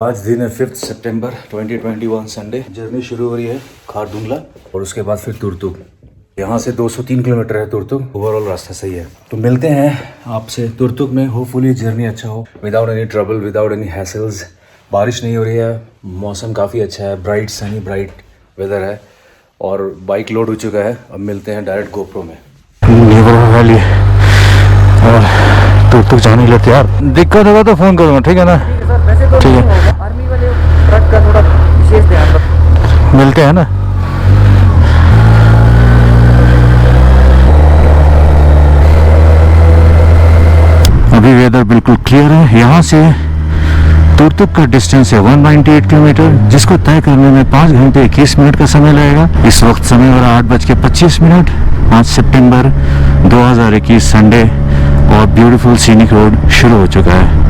आज दिन है 5 सितंबर 2021 संडे। जर्नी शुरू हो रही है खारदुंगला और उसके बाद फिर तुर्तुक। यहाँ से 203 किलोमीटर है तुर्तुक। ओवरऑल रास्ता सही है। तो मिलते हैं आपसे तुर्तुक में। होपफुली जर्नी अच्छा हो, without any trouble, without any hassles. बारिश नहीं हो रही है, मौसम काफ़ी अच्छा है, ब्राइट सनी ब्राइट वेदर है और बाइक लोड हो चुका है। अब मिलते हैं डायरेक्ट गोप्रो में। वैली और तुर्तुक जाने के लिए तैयार। दिक्कत होगा तो फ़ोन करूँगा, ठीक है ना? ठीक है, आर्मी वाले ट्रक का थोड़ा विशेष ध्यान रखो। मिलते हैं ना। अभी वेदर बिल्कुल क्लियर है। यहाँ से तुर्तुक का डिस्टेंस है 198 किलोमीटर, जिसको तय करने में 5 घंटे 21 मिनट का समय लगेगा। इस वक्त समय हो रहा 8:25। 5 सितंबर 2021 संडे और ब्यूटीफुल सीनिक रोड शुरू हो चुका है।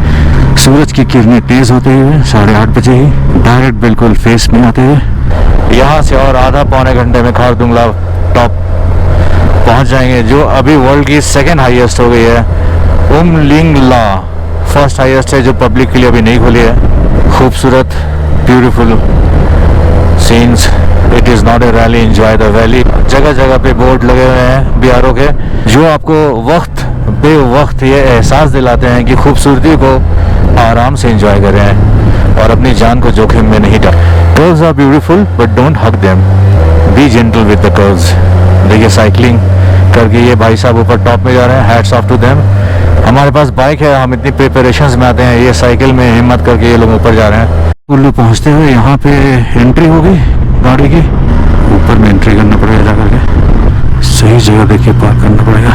सूरज की किरणें तेज होते हुए 8:30 बजे ही डायरेक्ट बिल्कुल फेस में आते हुए यहाँ से और आधा पौने घंटे में खारदुंगला टॉप पहुँच जाएंगे, जो अभी वर्ल्ड की सेकेंड हाईएस्ट हो गई है। उमलिंगला फर्स्ट हाईएस्ट है, जो पब्लिक के लिए अभी नहीं खुली है। खूबसूरत beautiful scenes. It is not a rally, enjoy the valley. जगह जगह पे बोर्ड लगे हुए हैं बीआरओ के, जो आपको वक्त बे वक्त ये एहसास दिलाते हैं कि खूबसूरती को आराम से एंजॉय कर रहे हैं और अपनी जान को जोखिम में नहीं डाल। Curves are beautiful but don't hug them, be gentle with the curves. देखिए साइकिलिंग करके ये भाई साहब ऊपर टॉप में जा रहे हैं, हैट्स ऑफ टू देम। हमारे पास बाइक है, हम इतनी प्रिपरेशंस में आते हैं, ये साइकिल में हिम्मत करके ये लोग ऊपर जा रहे हैं। कुल्लू पहुँचते हुए यहाँ पे एंट्री होगी गाड़ी की। ऊपर में एंट्री करना पड़ेगा जा करके, सही जगह देखिए पार्क करना पड़ेगा।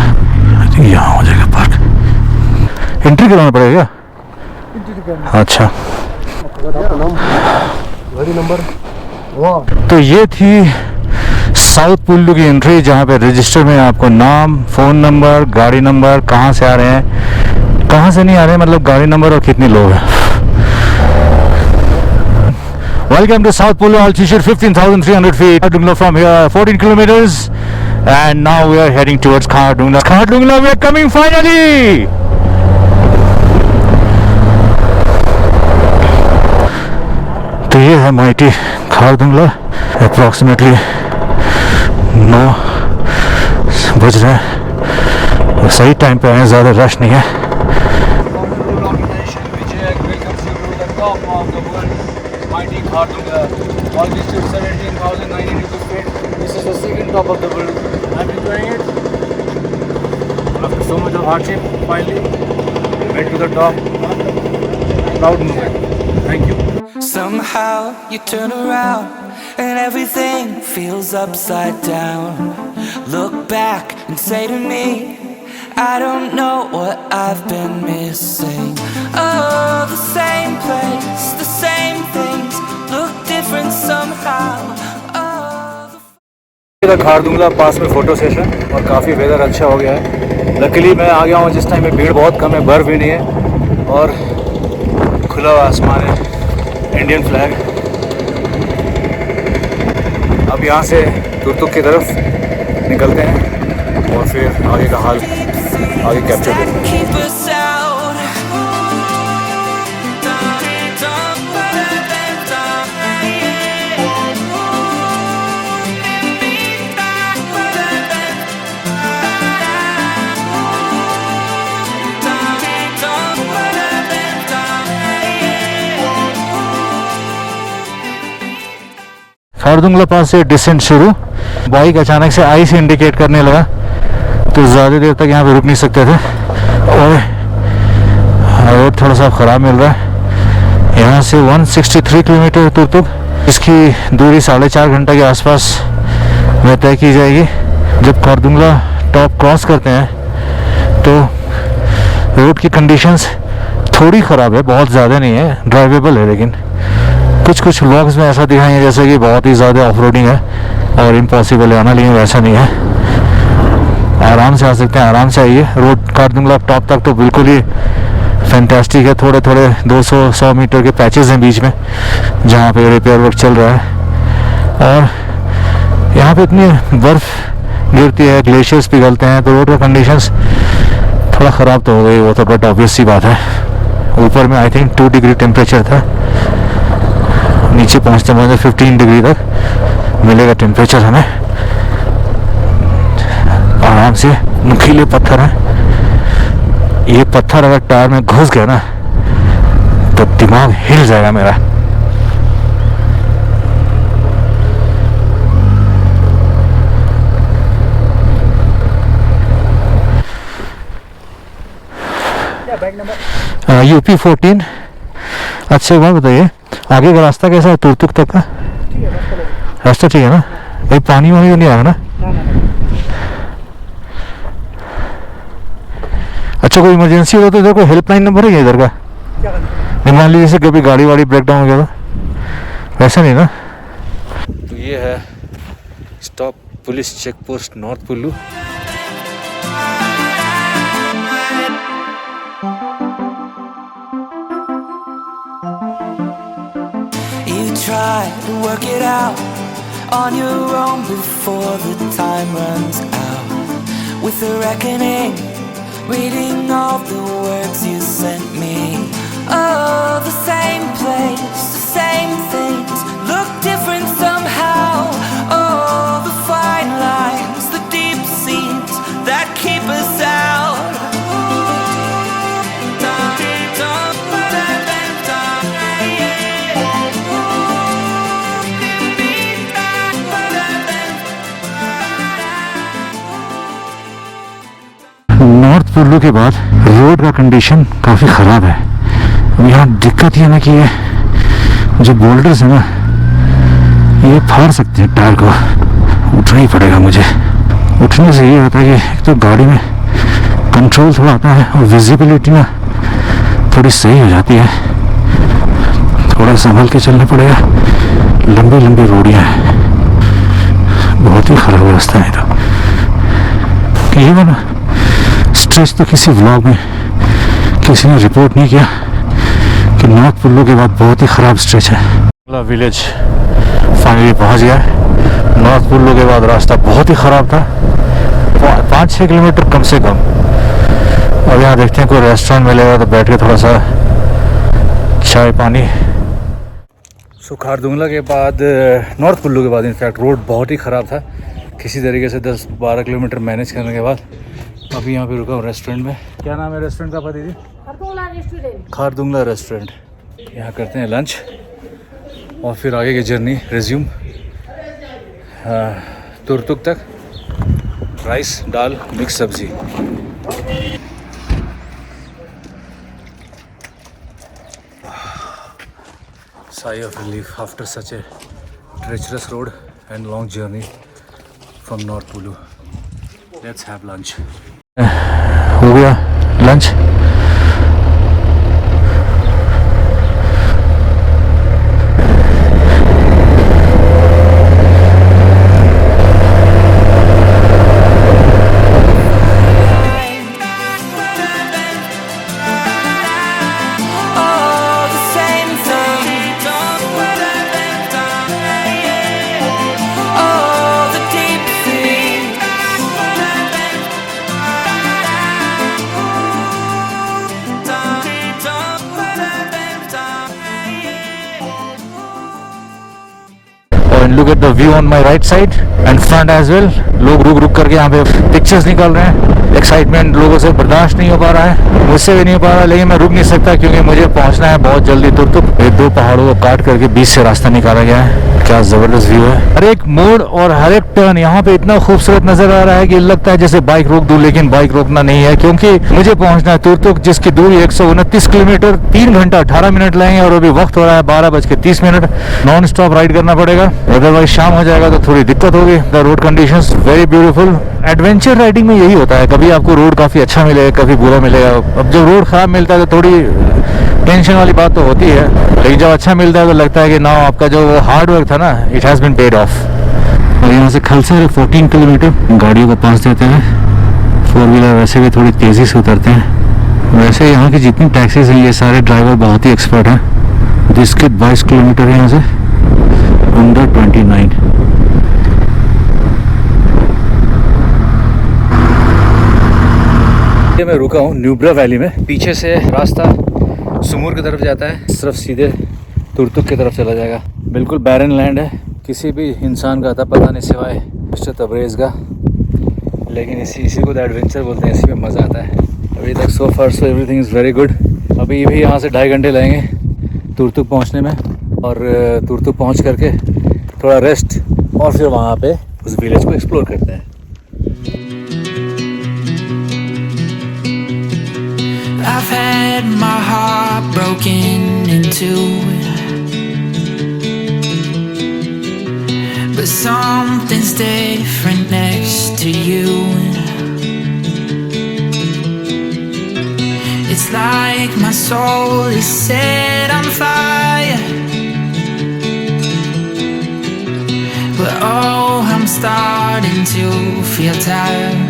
आई थिंक यहाँ हो जाएगा पार्क। एंट्री करवाना पड़ेगा। अच्छा, तो ये थी साउथ कुल्लू की एंट्री, जहाँ पे रजिस्टर में आपको नाम, फ़ोन नंबर, गाड़ी नंबर, कहाँ से आ रहे हैं, कहाँ से नहीं आ रहे हैं, मतलब गाड़ी नंबर और कितने लोग हैं। Welcome to South Pulu, altitude 15,300 feet. Khardungla from here, 14 kilometers, and now we are heading towards Khardungla. Khardungla, we are coming finally. तो ये है माइटी खारदुंगला। अप्रॉक्सीमेटली 9 बज रहे हैं, सही टाइम पे आए, ज़्यादा रश नहीं है। Altitude 17,092 feet. This is the second top of the world. I'm enjoying it. After so much of hardship, finally Made to the top. Proud moment. Thank you. Somehow you turn around and everything feels upside down. Look back and say to me, I don't know what I've been missing. Oh, the same place, the same things look different somehow. Khardungla पास में photo session और काफ़ी weather अच्छा हो गया है। Luckily मैं आ गया हूँ जिस टाइम में भीड़ बहुत कम है, बर्फ़ भी नहीं है और खुला हुआ आसमान है, इंडियन फ्लैग। अब यहाँ से तुर्तुक की तरफ निकलते हैं और फिर आगे का हाल आगे कैप्चर करेंगे। खारदुंगला पास से डिसेंट शुरू। बाइक अचानक से आई से इंडिकेट करने लगा तो ज़्यादा देर तक यहाँ पे रुक नहीं सकते थे और रोड थोड़ा सा ख़राब मिल रहा है। यहाँ से 163 किलोमीटर तुर्तुक, इसकी दूरी 4.5 घंटे के आसपास में तय की जाएगी। जब खारदुंगला टॉप क्रॉस करते हैं तो रोड की कंडीशंस थोड़ी ख़राब है, बहुत ज़्यादा नहीं है, ड्राइवेबल है। लेकिन कुछ व्लॉग्स में ऐसा दिखाएंगे जैसे कि बहुत ही ज़्यादा ऑफ रोडिंग है और इम्पॉसिबल है आना, लेकिन वैसा नहीं है। आराम से आ सकते हैं, आराम से आइए। रोड खारदुंगला टॉप तक तो बिल्कुल ही फैंटास्टिक है। थोड़े 200 मीटर के पैचेस हैं बीच में जहाँ पे रिपेयर वर्क चल रहा है और यहाँ पे इतनी बर्फ़ गिरती है, ग्लेशियर्स पिघलते हैं, तो रोड का कंडीशंस थोड़ा ख़राब तो हो गई, वो तो बट ऑब्वियस सी बात है। ऊपर में आई थिंक 2 डिग्री टेम्परेचर था, नीचे पहुँचते 15 डिग्री तक मिलेगा टेम्परेचर हमें। आराम से नुकीले पत्थर हैं, ये पत्थर अगर टायर में घुस गया ना तो दिमाग हिल जाएगा मेरा। यूपी 14। अच्छा एक बात बताइए, आगे का रास्ता कैसा है तुर्तुक तक का? रास्ता ठीक है ना? भाई पानी वानी तो नहीं आएगा ना? अच्छा कोई इमरजेंसी हो तो इधर कोई हेल्पलाइन नंबर है क्या इधर का? नहीं मान लीजिए जैसे कभी गाड़ी वाड़ी ब्रेक डाउन हो गया तो वैसा नहीं ना? तो ये है stop police check post north Kullu. Try to work it out on your own before the time runs out. With a reckoning, reading all the words you sent me. Oh, the same place, the same things look different somehow. Oh, the fine lines, the deep seams that keep us out. North Kullu के बाद road का condition काफ़ी ख़राब है। अब यहाँ दिक्कत ये ना कि ये जो बोल्डर्स है ना ये फाड़ सकते हैं टायर को, उठना ही पड़ेगा मुझे। उठने से ये होता है कि एक तो गाड़ी में कंट्रोल थोड़ा आता है और विजिबिलिटी ना थोड़ी सही हो जाती है। थोड़ा संभल के चलना पड़ेगा, लंबी लंबी रोडियाँ हैं, बहुत ही ख़राब रास्ता है। तो ये वाला स्ट्रेच तो किसी व्लॉग में किसी ने रिपोर्ट नहीं किया कि नॉर्थ कुल्लू के बाद बहुत ही ख़राब स्ट्रेच है। विलेज फाइनली पहुंच गया है। नॉर्थ कुल्लू के बाद रास्ता बहुत ही ख़राब था, 5-6 किलोमीटर कम से कम। और यहाँ देखते हैं कोई रेस्टोरेंट मिलेगा तो बैठ के थोड़ा सा चाय पानी। सो खारदुंगला के बाद नॉर्थ कुल्लू के बाद इनफैक्ट रोड बहुत ही ख़राब था, किसी तरीके से 10-12 किलोमीटर मैनेज करने के बाद अभी यहाँ पे रुका हूँ रेस्टोरेंट में। क्या नाम है रेस्टोरेंट का पता दीदी? खारदुंगला रेस्टोरेंट। यहाँ करते हैं लंच और फिर आगे की जर्नी रिज्यूम। तुर्तुक तक राइस दाल मिक्स सब्ज़ी। sigh of relief after such a treacherous road and long journey from North Pulu. Let's have lunch. हो गया lunch. Oh, the same thing. Oh, the deep thing. And look at the view on my right side and front as well. लोग रुक करके यहाँ पे pictures निकाल रहे हैं. एक्साइटमेंट लोगों से बर्दाश्त नहीं हो पा रहा है, मुझसे भी नहीं हो पा रहा, लेकिन मैं रुक नहीं सकता क्योंकि मुझे पहुँचना है बहुत जल्दी. तुर्तुक ये दो पहाड़ों को काट करके बीच से रास्ता निकाला गया है. क्या जबरदस्त व्यू है. हर एक मोड़ और हर एक टर्न यहाँ पे इतना खूबसूरत नजर आ रहा है कि लगता है जैसे बाइक रोक दूं, लेकिन बाइक रोकना नहीं है क्योंकि मुझे पहुँचना है तुर्तुक, जिसकी दूरी 129 किलोमीटर, 3 घंटा 18 मिनट लगेंगे. और अभी वक्त हो रहा है 12:30. नॉन स्टॉप राइड करना पड़ेगा, अदरवाइज शाम हो जाएगा तो थोड़ी दिक्कत होगी. The road conditions very beautiful. Adventure riding में यही होता है, कभी आपको रोड काफी अच्छा मिलेगा, कभी बुरा मिलेगा. अब जब रोड खराब मिलता है तो थोड़ी टेंशन वाली बात तो होती है, लेकिन जब अच्छा मिलता है तो लगता है कि ना आपका जो हार्ड वर्क था ना, it has been paid off. और यहाँ से खलसर 14 किलोमीटर गाड़ियों को पास देते हैं. 4 व्हीलर वैसे भी थोड़ी तेज़ी से उतरते हैं. वैसे यहाँ की जितनी टैक्सीज हैं ये सारे ड्राइवर बहुत ही एक्सपर्ट हैं. जिसके 22 किलोमीटर है यहाँ से, अंडर 29. मैं रुका हूँ न्यूब्रा वैली में. पीछे से रास्ता सुमूर की तरफ जाता है, सिर्फ सीधे तुर्तुक की तरफ चला जाएगा. बिल्कुल बैरन लैंड है, किसी भी इंसान का आता पता नहीं सिवाय मिस्टर तबरेज़ का, लेकिन इसी को तो एडवेंचर बोलते हैं, इसी में मज़ा आता है. अभी तक so far so everything is very good. अभी भी यहाँ से 2.5 घंटे लगेंगे तुर्तुक पहुँचने में, और तुर्तुक पहुँच करके थोड़ा रेस्ट और फिर वहाँ पे उस विलेज को एक्सप्लोर करते हैं. I've had my heart broken in two, but something's different next to you. It's like my soul is set on fire, but oh, I'm starting to feel tired.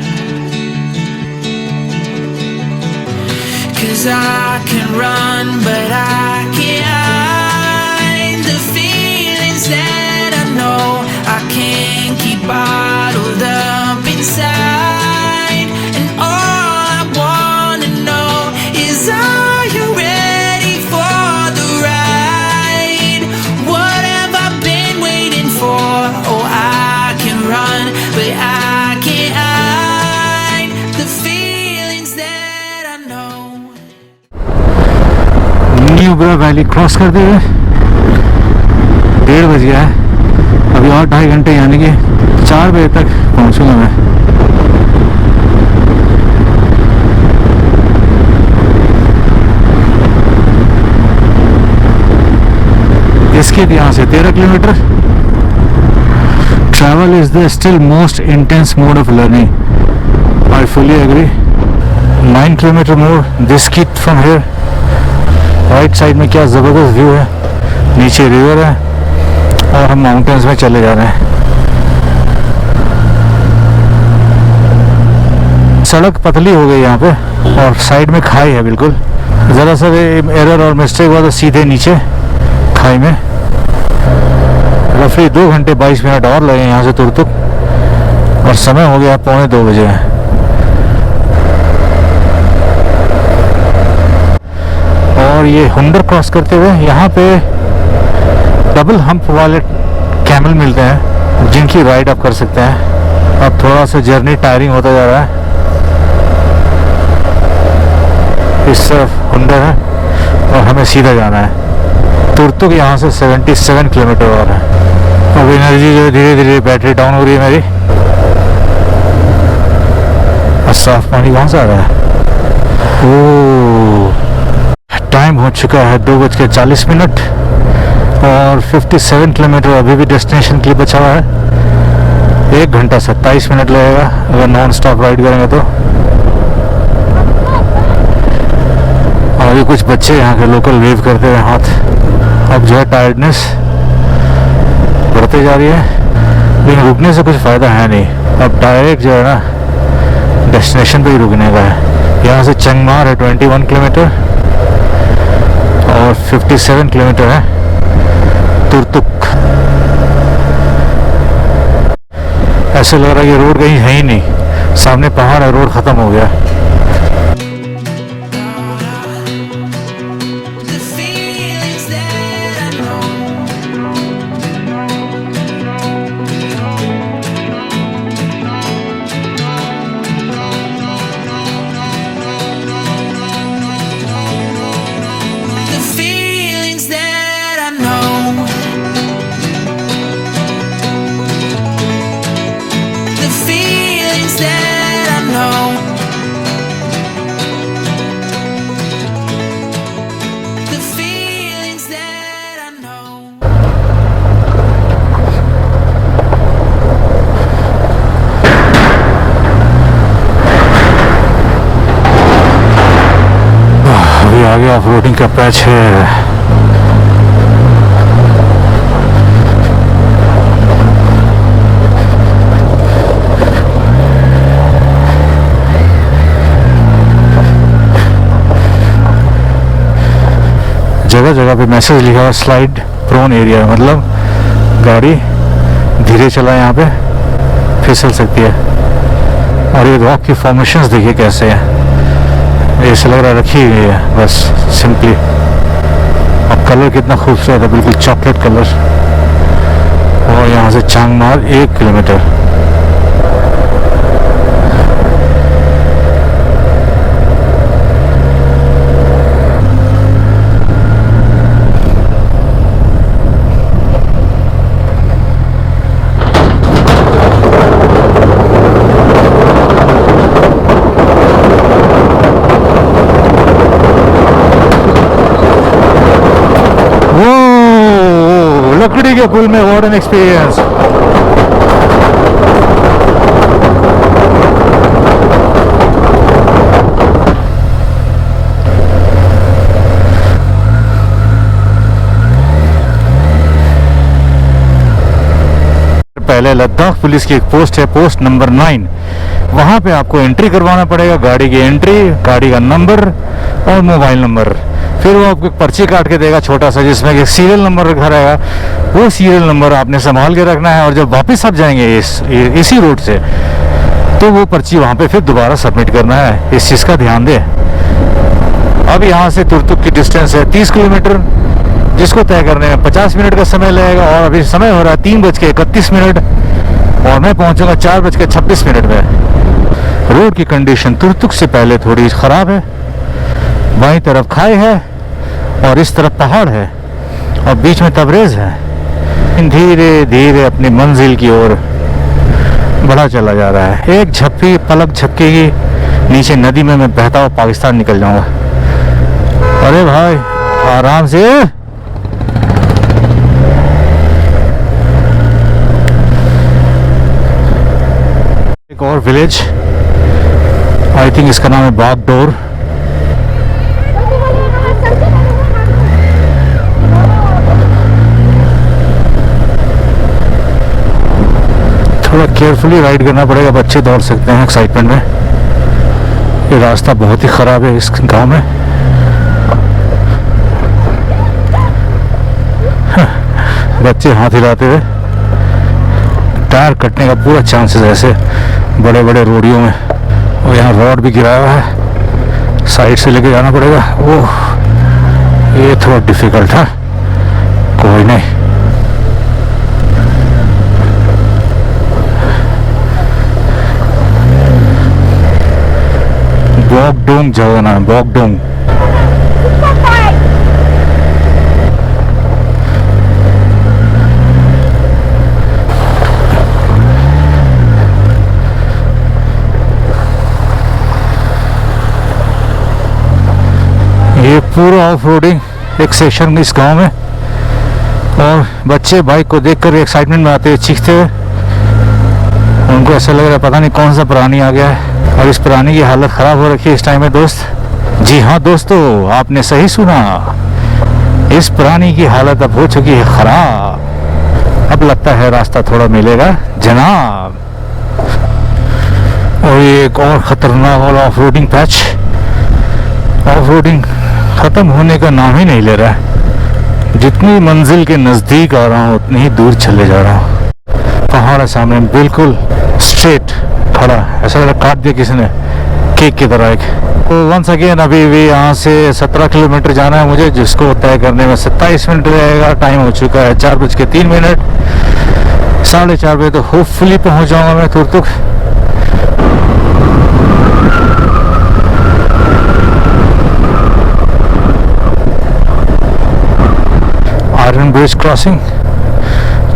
'Cause I can run, but I can't hide the feelings that I know I can't keep bottled up inside. And all I wanna know is, are you ready for the ride? What have I been waiting for? Oh, I can run, but I can't hide the feelings that I know. Nubra valley cross करते हुए 1:30 बज गया है. अभी और 2.5 घंटे यानी कि 4 बजे तक पहुंचूंगा मैं. इसके यहाँ से 13 kilometre. Travel is the still most intense mode of learning. I fully agree. 9 kilometre more this kit from here. Right side में क्या ज़बरदस्त व्यू है, नीचे रिवर है और हम माउंटेन्स में चले जा रहे हैं. सड़क पतली हो गई यहाँ पे और साइड में खाई है बिल्कुल. ज़रा सा एरर और मिस्टेक हुआ तो सीधे नीचे खाई में. रफली 2 घंटे 22 मिनट और लगे यहाँ से तुर्तुक, और समय हो गया 1:45 बजे है. और ये हुंडर क्रॉस करते हुए यहाँ पे डबल हम्प वाले कैमल मिलते हैं जिनकी राइड आप कर सकते हैं. अब थोड़ा सा जर्नी टायरिंग होता जा रहा है. इस तरफ हुंडर है और हमें सीधा जाना है. तुर्तुक यहाँ से 77 किलोमीटर और है. अब एनर्जी जो धीरे धीरे बैटरी डाउन हो रही है मेरी. और साफ पानी कहाँ से आ रहा है. ओह, टाइम हो चुका है 2:40. और 57 किलोमीटर अभी भी डेस्टिनेशन के लिए बचा हुआ है। 1 घंटा 27 मिनट लगेगा अगर नॉन स्टॉप राइड करेंगे तो। और ये कुछ बच्चे यहाँ के लोकल वेव करते हुए हाथ। अब जो है टायर्डनेस बढ़ते जा रही है, लेकिन रुकने से कुछ फ़ायदा है नहीं। अब डायरेक्ट जो है ना डेस्टिनेशन पे ही रुकने का है। यहाँ से चंगमार है 21 किलोमीटर और 57 किलोमीटर है तुर्तुक। ऐसे लग रहा है कि रोड कहीं है ही नहीं, सामने पहाड़ है, रोड ख़त्म हो गया। आगे ऑफ रोडिंग का पैच है। जगह जगह पे मैसेज लिखा हुआ स्लाइड प्रोन एरिया, मतलब गाड़ी धीरे चला यहाँ पे फिसल सकती है। और ये रॉक की फॉर्मेशंस देखिए कैसे है, ऐसा लग रहा है रखी हुई है बस सिंपली। और कलर कितना खूबसूरत है, बिल्कुल चॉकलेट कलर। और यहाँ से चांगमार 1 किलोमीटर। लकड़ी के पुल में व्हाट एन एक्सपीरियंस। पहले लद्दाख पुलिस की एक पोस्ट है, पोस्ट नंबर 9। वहां पे आपको एंट्री करवाना पड़ेगा, गाड़ी की एंट्री, गाड़ी का नंबर और मोबाइल नंबर। फिर वो आपको पर्ची काट के देगा छोटा सा, जिसमें एक सीरियल नंबर रखा रहेगा। वो सीरियल नंबर आपने संभाल के रखना है, और जब वापस आप जाएंगे इसी रूट से, तो वो पर्ची वहाँ पे फिर दोबारा सबमिट करना है। इस चीज़ का ध्यान दें। अब यहाँ से तुर्तुक की डिस्टेंस है 30 किलोमीटर, जिसको तय करने में 50 मिनट का समय लगेगा। और अभी समय हो रहा है 3:31 और मैं पहुँचूंगा 4:26 में। रोड की कंडीशन तुर्तुक से पहले थोड़ी ख़राब है। बाईं तरफ खाई है और इस तरफ पहाड़ है और बीच में तबरेज़ है। धीरे धीरे अपनी मंजिल की ओर बढ़ा चला जा रहा है। एक झप्पी पलक झपकेगी, नीचे नदी में मैं बहता हुआ पाकिस्तान निकल जाऊंगा। अरे भाई आराम से। एक और विलेज, आई थिंक इसका नाम है बागडोर। थोड़ा केयरफुली राइड करना पड़ेगा, बच्चे दौड़ सकते हैं एक्साइटमेंट में। ये रास्ता बहुत ही ख़राब है इस गांव में। बच्चे हाथ हिलाते हुए, टायर कटने का पूरा चांसेस है ऐसे बड़े बड़े रोडियों में। और यहाँ रॉड भी गिराया हुआ है, साइड से लेके जाना पड़ेगा। ओह ये थोड़ा डिफिकल्ट है, कोई नहीं। बॉगडोंग जगह नाम है, बॉगडोंग। ये पूरा ऑफ रोडिंग एक सेक्शन इस गांव में, और बच्चे बाइक को देखकर एक्साइटमेंट में आते हुए चीखते हुए, उनको ऐसा लग रहा है पता नहीं कौन सा प्राणी आ गया है। और इस प्राणी की हालत ख़राब हो रखी है इस टाइम में दोस्त। जी हाँ दोस्तों, आपने सही सुना, इस प्राणी की हालत अब हो चुकी है ख़राब। अब लगता है रास्ता थोड़ा मिलेगा जनाब। और ये एक और ख़तरनाक वाला off roading patch. Off roading ख़त्म होने का नाम ही नहीं ले रहा है। जितनी मंजिल के नज़दीक आ रहा हूँ उतनी ही दूर चले जा रहा हूँ। पहाड़ है सामने बिल्कुल स्ट्रेट खड़ा, ऐसा लग रहा काट दिया किसी ने केक की तरह एक। तो वंस अगेन अभी भी यहाँ से 17 किलोमीटर जाना है मुझे, जिसको तय करने में 27 मिनट लगेगा। टाइम हो चुका है 4:03। 4:30 बजे तो होपफुली पहुँच जाऊँगा मैं तुर्तुक। आयरन ब्रिज क्रॉसिंग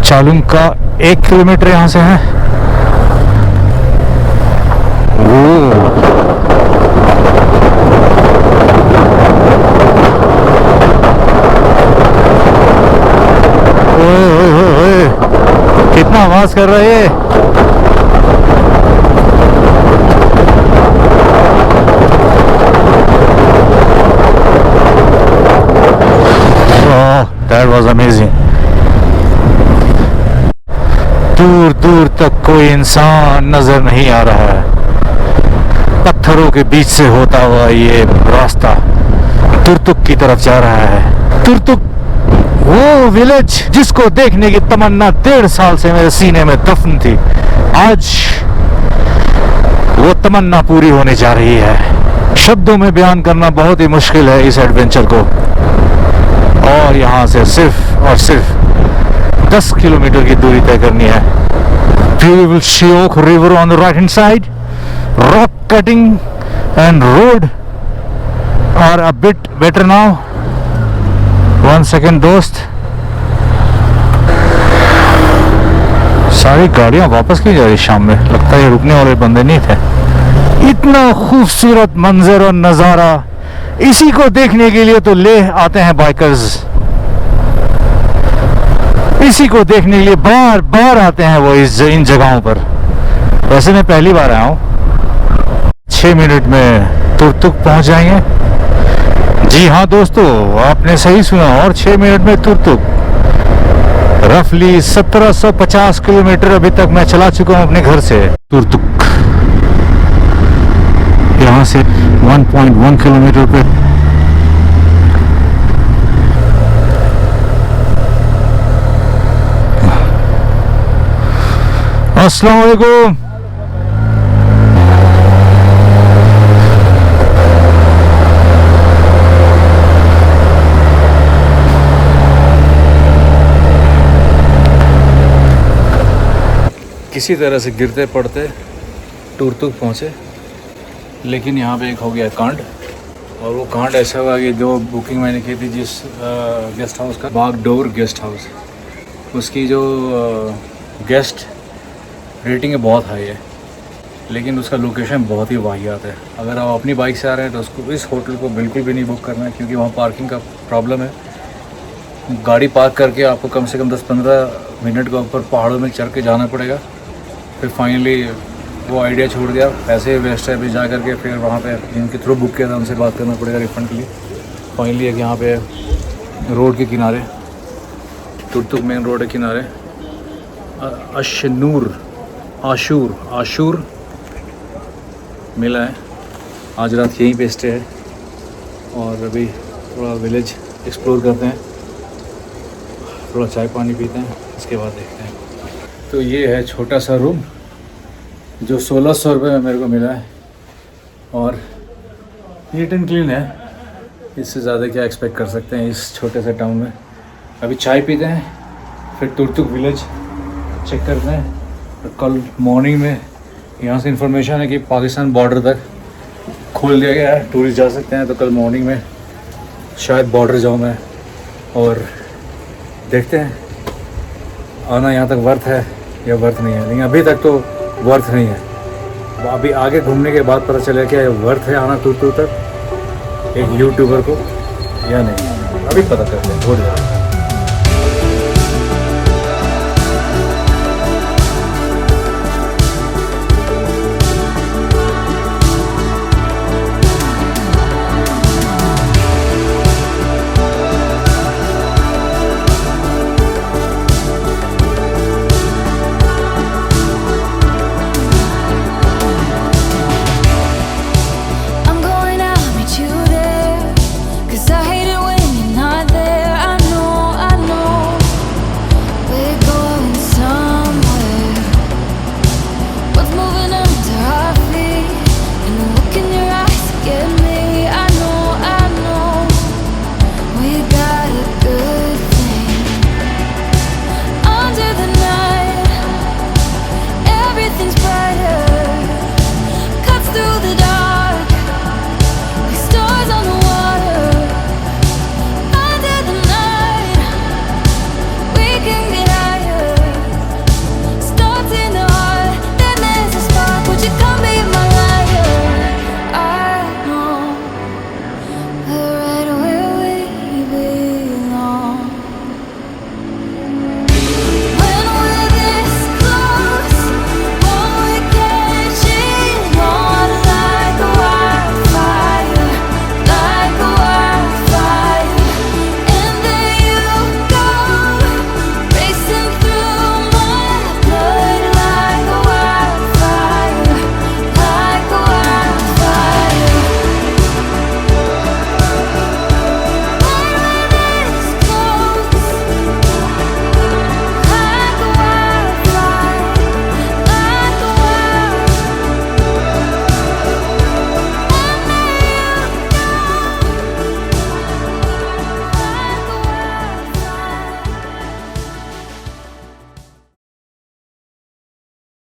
चालुंग का 1 किलोमीटर यहाँ से है। ओए कितना आवाज कर रहा है ये। That was amazing. दूर दूर तक कोई इंसान नजर नहीं आ रहा है। पत्थरों के बीच से होता हुआ ये रास्ता तुर्तुक की तरफ जा रहा है। तुर्तुक, वो विलेज जिसको देखने की तमन्ना 1.5 साल से मेरे सीने में दफन थी, आज वो तमन्ना पूरी होने जा रही है। शब्दों में बयान करना बहुत ही मुश्किल है इस एडवेंचर को। और यहाँ से सिर्फ और सिर्फ 10 किलोमीटर की दूरी तय करनी है। Beautiful Shiok River on the right hand side. Rock cutting and road are a bit better now. 1 second दोस्त, सारी गाड़ियां वापस की जा रही शाम में। लगता है ये रुकने वाले बंदे नहीं थे। इतना खूबसूरत मंजर और नज़ारा, इसी को देखने के लिए तो लेह आते हैं बाइकर्स। इसी को देखने के लिए बार बार आते हैं वो इन जगहों पर। वैसे मैं पहली बार आया हूँ। 6 मिनट में तुर्तुक पहुंच जाएंगे। जी हाँ दोस्तों, आपने सही सुना, और 6 मिनट में तुर्तुक। रफली 1750 किलोमीटर अभी तक मैं चला चुका हूँ अपने घर से तुर्तुक। यहाँ से 1.1 किलोमीटर पे अस्सलाम वालेकुम। किसी तरह से गिरते पड़ते तुर्तुक पहुँचे, लेकिन यहाँ पे एक हो गया कांड। और वो कांड ऐसा हुआ कि जो बुकिंग मैंने की थी जिस गेस्ट हाउस का, बागडोर गेस्ट हाउस, उसकी जो गेस्ट रेटिंग है बहुत हाई है, लेकिन उसका लोकेशन बहुत ही वाहियात है। अगर आप अपनी बाइक से आ रहे हैं तो उसको इस होटल को बिल्कुल भी नहीं बुक करना है, क्योंकि वहाँ पार्किंग का प्रॉब्लम है। गाड़ी पार्क करके आपको कम से कम 10-15 मिनट का ऊपर पहाड़ों में चढ़ के जाना पड़ेगा। फिर फाइनली वो आइडिया छोड़ दिया, पैसे वेस्ट है। अभी जा करके फिर वहाँ पे जिनके थ्रू बुक किया था उनसे बात करना पड़ेगा रिफ़ंड के लिए। फाइनली एक यहाँ पे रोड के किनारे, तुर्तुक मेन रोड के किनारे आशूर मिला है। आज रात यहीं पे स्टे है और अभी थोड़ा विलेज एक्सप्लोर करते हैं, थोड़ा चाय पानी पीते हैं, इसके बाद देखते हैं। तो ये है छोटा सा रूम जो 1600 रुपये में मेरे को मिला है और नीट एंड क्लीन है। इससे ज़्यादा क्या एक्सपेक्ट कर सकते हैं इस छोटे से टाउन में। अभी चाय पीते हैं, फिर तुर्तुक विलेज चेक करते हैं। और कल मॉर्निंग में यहाँ से इन्फॉर्मेशन है कि पाकिस्तान बॉर्डर तक खोल दिया गया है, टूरिस्ट जा सकते हैं। तो कल मॉर्निंग में शायद बॉर्डर जाऊँ मैं और देखते हैं आना यहाँ तक वर्थ है या वर्थ नहीं है। लेकिन अभी तक तो वर्थ नहीं है। अभी आगे घूमने के बाद पता चलेगा क्या वर्थ है आना तुर्तुक तक एक यूट्यूबर को या नहीं। अभी पता करते हैं, हो जाएगा।